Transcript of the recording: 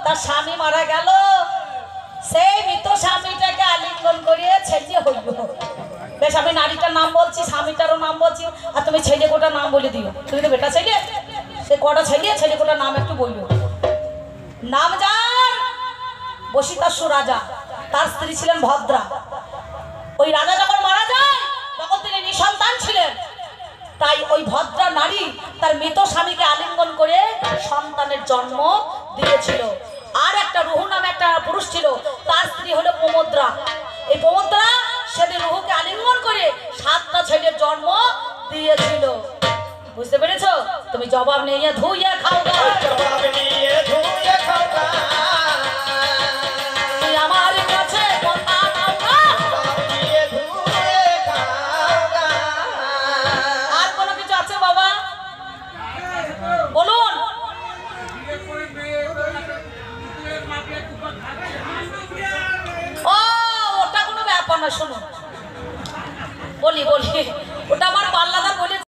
তার স্বামী মারা গেল, সেই মৃত স্বামীটাকে আলিঙ্গন করিয়ে ছেলে হইল। বেশ, আমি নারীটার নাম বলছি, স্বামীটারও নাম বলছি, আর তুমি ছেলে কোটার নাম বলে দিও। তুমি তো বেটা ছেলে, সে কটা ছেলে, ছেলে কোটার নাম একটু বললো। নাম যান বসিতাসু রাজা, তার স্ত্রী ছিলেন ভদ্রা। ওই রাজা যখন মারা যায় তখন তিনি নিঃসন্তান ছিলেন, তাই ওই ভদ্রা নারী তার মৃত স্বামীকে আলিঙ্গন করে সন্তানের জন্ম দিয়েছিল। আর একটা রুহু নামে একটা পুরুষ ছিল, তার স্ত্রী হলো প্রমোদ্রা। এই প্রমোদ্রা সেদিন রুহুকে আলিঙ্গন করে 7টা ছেলের জন্ম দিয়েছিল। বুঝতে পেরেছো? তুমি জবাব নিয়ে ধুইয়ে খাও গা, জবাব নিয়ে ধুয়ে খাও গা। তুই আমার কাছে কথা নাও গা। জবাব নিয়ে ধুয়ে খাও গা। আর কোনো কিছু আছে বাবা? বলুন। ও, ওটা কোনো ব্যাপার না, শুনুন বলি বলি